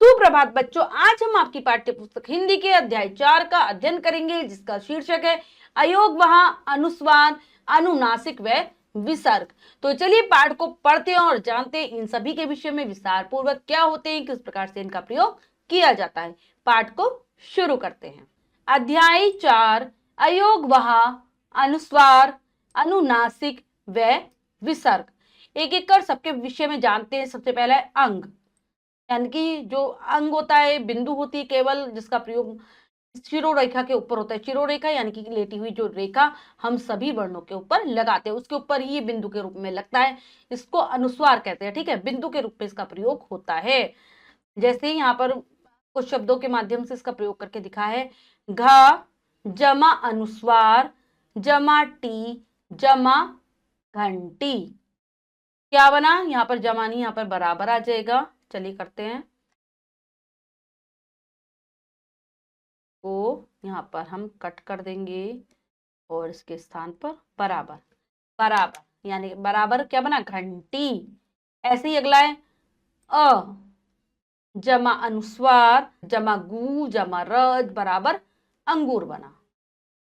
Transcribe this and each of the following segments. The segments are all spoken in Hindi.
सुप्रभात बच्चों, आज हम आपकी पाठ्य पुस्तक हिंदी के अध्याय 4 का अध्ययन करेंगे, जिसका शीर्षक है अयोगवहा, अनुस्वार, अनुनासिक व विसर्ग। तो चलिए पाठ को पढ़ते हैं और जानते हैं इन सभी के विषय में विस्तार पूर्वक क्या होते हैं, किस प्रकार से इनका प्रयोग किया जाता है। पाठ को शुरू करते हैं। अध्याय 4 अयोगवहा, अनुस्वार, अनुनासिक व विसर्ग। एक एक कर सबके विषय में जानते हैं। सबसे पहला है अंग, यानी कि जो अंग होता है, बिंदु होती है केवल, जिसका प्रयोग शिरोरेखा के ऊपर होता है। शिरोरेखा यानी कि लेटी हुई जो रेखा हम सभी वर्णों के ऊपर लगाते हैं, उसके ऊपर ही बिंदु के रूप में लगता है। इसको अनुस्वार कहते हैं। ठीक है, बिंदु के रूप में इसका प्रयोग होता है। जैसे यहाँ पर कुछ शब्दों के माध्यम से इसका प्रयोग करके दिखा है। घ जमा अनुस्वार जमा टी जमा घंटी। क्या बना? यहाँ पर जमा नहीं, यहाँ पर बराबर आ जाएगा। चलिए करते हैं। को यहाँ पर हम कट कर देंगे और इसके स्थान पर बराबर। बराबर यानी बराबर क्या बना? घंटी। ऐसे ही अगला है अ जमा अनुस्वार जमा गु जमा रज बराबर अंगूर बना।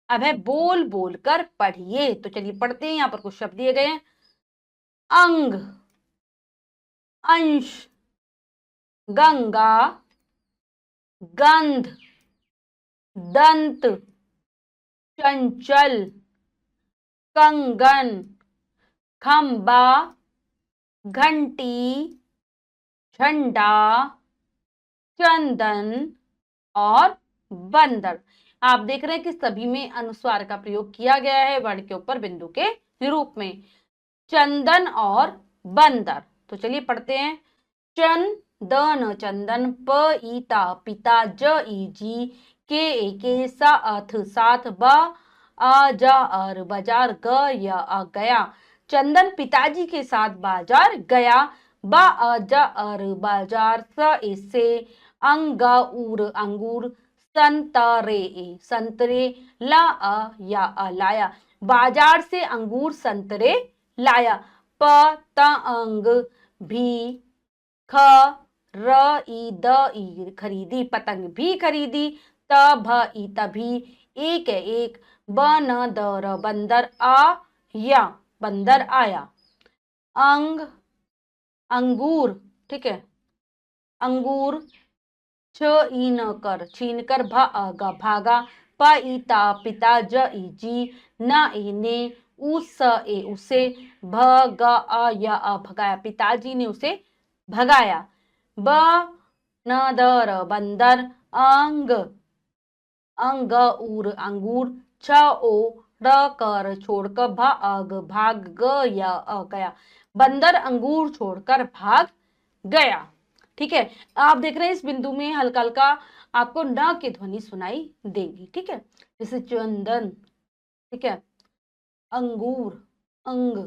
अब है बोल बोल कर पढ़िए। तो चलिए पढ़ते हैं। यहाँ पर कुछ शब्द दिए गए हैं। अंग, अंश, गंगा, गंध, दंत, चंचल, कंगन, खंबा, घंटी, झंडा, चंदन और बंदर। आप देख रहे हैं कि सभी में अनुस्वार का प्रयोग किया गया है वर्ण के ऊपर बिंदु के रूप में। चंदन और बंदर। तो चलिए पढ़ते हैं। चंदन चंदन, प ईता पिता, ज ई जी, के एके, सा अथ साथ, ब आ जा अर बाजार, ग या आ गया। चंदन पिताजी के साथ बाजार गया। ब आ जा अर बाजार, स इससे, अंगूर अंगूर, संतरे संतरे, ला आ या आ लाया। बाजार से अंगूर संतरे लाया। पतंग भी, ख र ई द ई खरीदी, पतंग भी खरीदी। त भ ई तभी, एक एक, ब न द र बंदर, आ या बंदर आया। अंग अंगूर, ठीक है, अंगूर, छ ई न कर छीन कर, भ अ भागा, प ई ता पिता, ज ई जी, न ई ने, उस ए उसे, भ ग अ या अ भगाया, पिताजी ने उसे भगाया। ब न द र बंदर, अंग अंगूर अंगूर, छ ओ र कर छोड़कर, भ अग भाग, ग या अ गया, बंदर अंगूर छोड़कर भाग गया। ठीक है, आप देख रहे हैं इस बिंदु में हल्का हल्का आपको न की ध्वनि सुनाई देगी। ठीक है, जैसे चंदन, ठीक है, अंगूर, अंग,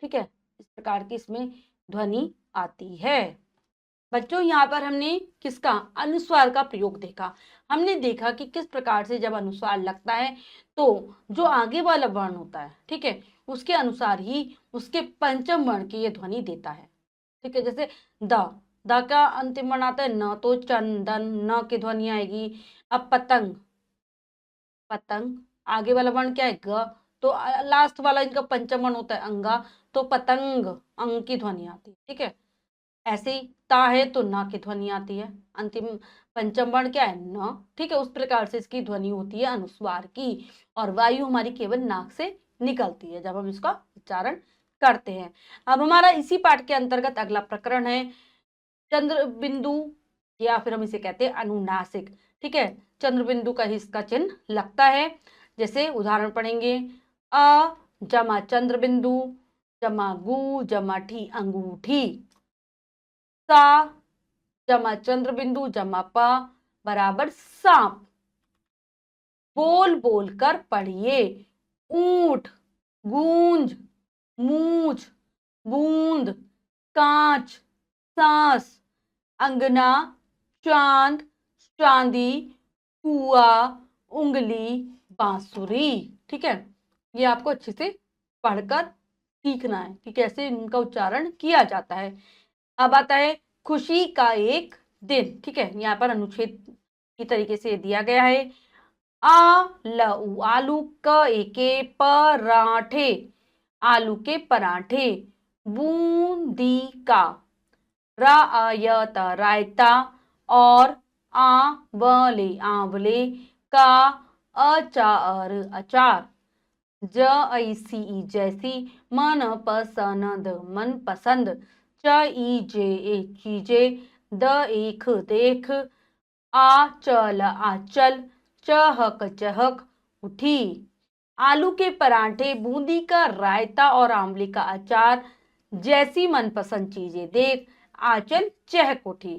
ठीक है, इस प्रकार की इसमें ध्वनि आती है। बच्चों यहाँ पर हमने किसका? अनुस्वार का प्रयोग देखा। हमने देखा कि किस प्रकार से जब अनुस्वार लगता है तो जो आगे वाला वर्ण होता है, ठीक है, उसके अनुसार ही उसके पंचम वर्ण की ये ध्वनि देता है। ठीक है, जैसे द का अंतिम वर्ण आता है न, तो चंदन न की ध्वनि आएगी। अब पतंग, पतंग आगे वाला वर्ण क्या है? ग, तो लास्ट वाला इनका पंचम वर्ण होता है अंगा, तो पतंग अंग की ध्वनि आती है। ठीक है, ऐसे ही ता है तो ना की ध्वनि आती है। अंतिम पंचम वर्ण क्या है? न। ठीक है, उस प्रकार से इसकी ध्वनि होती है अनुस्वार की। और वायु हमारी केवल नाक से निकलती है जब हम इसका उच्चारण करते हैं। अब हमारा इसी पाठ के अंतर्गत अगला प्रकरण है चंद्र बिंदु, या फिर हम इसे कहते हैं अनुनासिक। ठीक है, चंद्र बिंदु का ही इसका चिन्ह लगता है। जैसे उदाहरण पढ़ेंगे। अ जमा चंद्र बिंदु जमा गु जमा ठी अंगूठी। सा जमा चंद्र बिंदु जमा प बराबर सांप। बोल बोल कर पढ़िए। ऊंट, गूंज, मूछ, बूंद, कांच, सांस, अंगना, चांद, चांदी, कुआ, उंगली, बांसुरी। ठीक है, ये आपको अच्छे से पढ़कर सीखना है कि कैसे इनका उच्चारण किया जाता है। अब आता है खुशी का एक दिन। ठीक है, यहाँ पर अनुच्छेद की तरीके से दिया गया है। आलू, आलू क एके पराठे, आलू के पराठे। बूंदी का, रायत रायता। और आंवले, आंवले का अचार, अचार। जैसी, जैसी। मनपसंद, मनपसंद। चीजे, चीजें। देख, देख। आंचल, आंचल। चहक, चहक। उठी। आलू के पराठे, बूंदी का रायता और आंवले का अचार जैसी मनपसंद चीजें देख आंचल चहक उठी।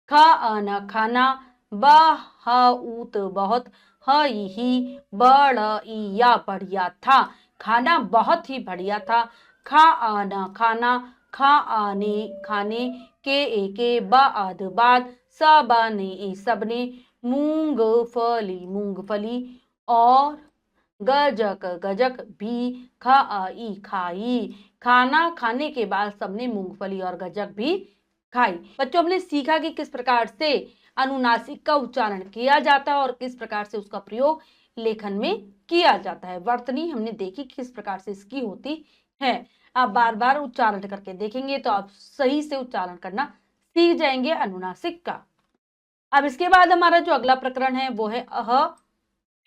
खाना, खाना। बहुत, बहुत। ही बढ़िया, बढ़िया था, खाना बहुत ही बढ़िया था। खाना, खाना। खाने, खाने। के बाद, बाद। सबने, सबने। मूंगफली, मूंगफली। और गजक, गजक भी। खाई, खाई। खाना खाने के बाद सबने मूंगफली और गजक भी खाई। बच्चों, हमने सीखा कि किस प्रकार से अनुनासिक का उच्चारण किया जाता है और किस प्रकार से उसका प्रयोग लेखन में किया जाता है। वर्तनी हमने देखी किस प्रकार से इसकी होती है। आप बार बार उच्चारण करके देखेंगे तो आप सही से उच्चारण करना सीख जाएंगे अनुनासिक का। अब इसके बाद हमारा जो अगला प्रकरण है वो है अह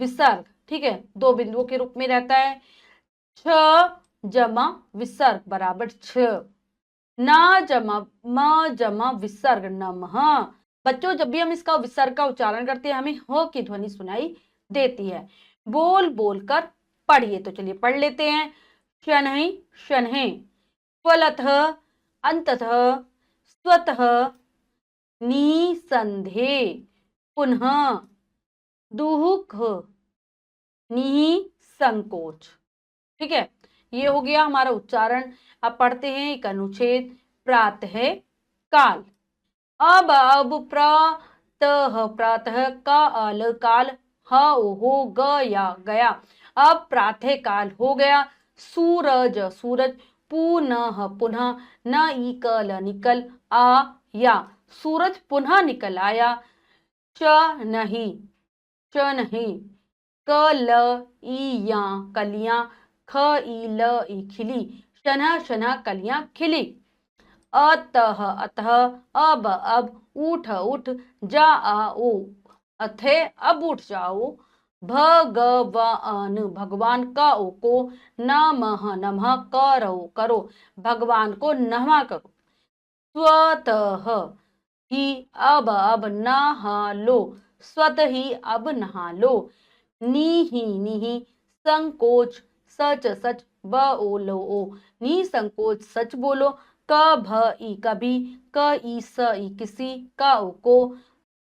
विसर्ग। ठीक है, दो बिंदुओं के रूप में रहता है। छ जमा विसर्ग बराबर छ। ना जमा म जमा विसर्ग नमः। बच्चों, जब भी हम इसका विसर्ग का उच्चारण करते हैं हमें ह की ध्वनि सुनाई देती है। बोल बोल कर पढ़िए, तो चलिए पढ़ लेते हैं। शनहि, शनहे। स्वलतः, अंततः। स्वतः। निसंदेह। पुनः। दुहुक। निसंकोच। ठीक है, ये हो गया हमारा उच्चारण। अब पढ़ते हैं एक अनुच्छेद। प्रातः काल। अब प्रातः, प्रातः। काल, काल। हो गया, गया। अब प्रातः काल हो गया। सूरज, सूरज। पुनः, पुनः। निकल, निकल आया। सूरज पुनः निकल आया। च नहीं, च नहीं। कलियां, कलियां। खिली, खिली। शना, शना। कलियां खिली। अतः, अतः। अब। उठ, उठ। जाओ, अथे अब उठ जाओ। भगवान, भगवान। को नमः, नमः। करो, करो। भगवान को नमः करो। स्वतः ही, अब नहा लो। स्वतः ही अब नहा लो। नीहि, नीहि। संकोच, सच, सच। बोलो, निसंकोच सच बोलो। कभी, कभी। कई, किसी। को।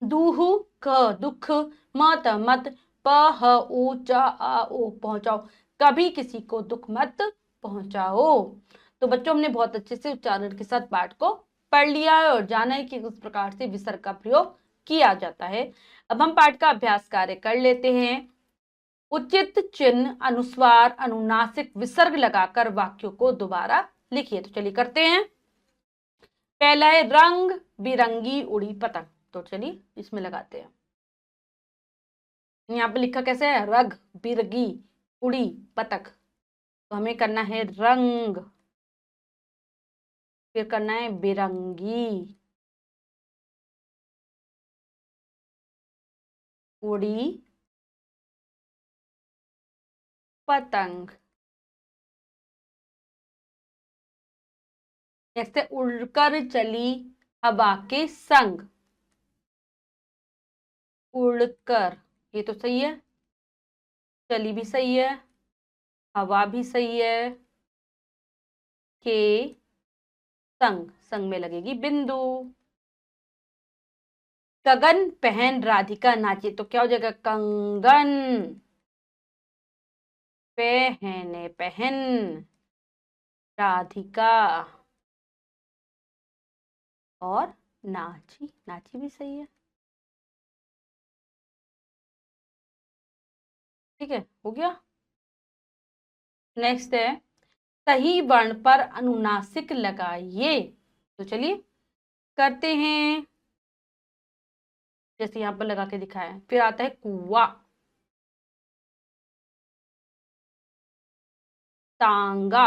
दुहु, दुख। मत, मत। पहुंचाओ, पहुंचाओ। कभी किसी को दुख मत पहुंचाओ। तो बच्चों, हमने बहुत अच्छे से उच्चारण के साथ पाठ को पढ़ लिया है और जाना है कि किस प्रकार से विसर्ग का प्रयोग किया जाता है। अब हम पाठ का अभ्यास कार्य कर लेते हैं। उचित चिन्ह, अनुस्वार, अनुनासिक विसर्ग लगाकर वाक्यों को दोबारा लिखिए। तो चलिए करते हैं। पहला है रंग बिरंगी उड़ी पतंग। तो चलिए इसमें लगाते हैं। यहाँ पे लिखा कैसे है? रंग बिरंगी उड़ी पतंग। तो हमें करना है रंग, फिर करना है बिरंगी, उड़ी पतंग। जैसे उड़कर चली हवा के संग। उड़कर, ये तो सही है। चली भी सही है, हवा भी सही है। के संग, संग में लगेगी बिंदु। गगन पहन राधिका नाचे। तो क्या हो जाएगा? कंगन पहने, पहन राधिका। और नाची, नाची भी सही है। ठीक है, हो गया। नेक्स्ट है सही वर्ण पर अनुनासिक लगाइए। तो चलिए करते हैं। जैसे यहाँ पर लगा के दिखाया है। फिर आता है कुआ, तांगा,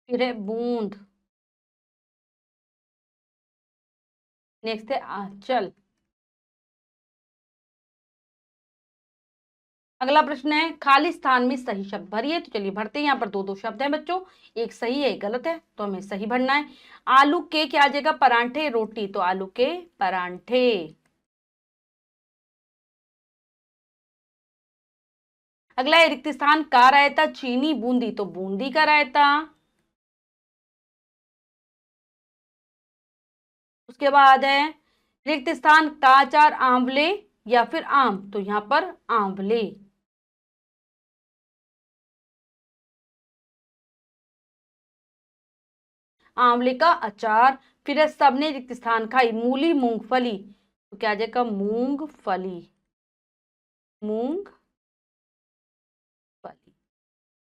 फिर है बूंद, नेक्स्ट है आंचल। अगला प्रश्न है खाली स्थान में सही शब्द भरिए। तो चलिए भरते हैं। यहाँ पर दो दो शब्द हैं बच्चों, एक सही है एक गलत है, तो हमें सही भरना है। आलू के क्या आ जाएगा, परांठे रोटी, तो आलू के परांठे। अगला है रिक्त स्थान का रायता चीनी बूंदी, तो बूंदी का रायता। उसके बाद है रिक्त स्थान का अचार आंवले या फिर आम, तो यहां पर आंवले। आंवले का अचार। फिर है सबने रिक्त स्थान खाई मूली मूंगफली, तो क्या आ जाएगा मूंगफली, मूंगफली।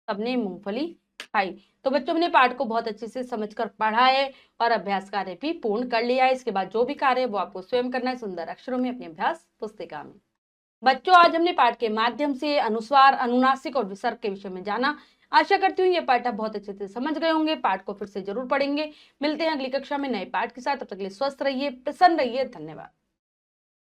सबने मूंगफली खाई। तो बच्चों हमने पाठ को बहुत अच्छे से समझकर पढ़ा है और अभ्यास कार्य भी पूर्ण कर लिया है। इसके बाद जो भी कार्य है वो आपको स्वयं करना है सुंदर अक्षरों में अपनी अभ्यास पुस्तिका में। बच्चों आज हमने पाठ के माध्यम से अनुस्वार, अनुनासिक और विसर्ग के विषय में जाना। आशा करती हूँ ये पाठ आप बहुत अच्छे से समझ गए होंगे। पाठ को फिर से जरूर पढ़ेंगे। मिलते हैं अगली कक्षा में नए पाठ के साथ। तब तक के लिए स्वस्थ रहिए, प्रसन्न रहिए। धन्यवाद।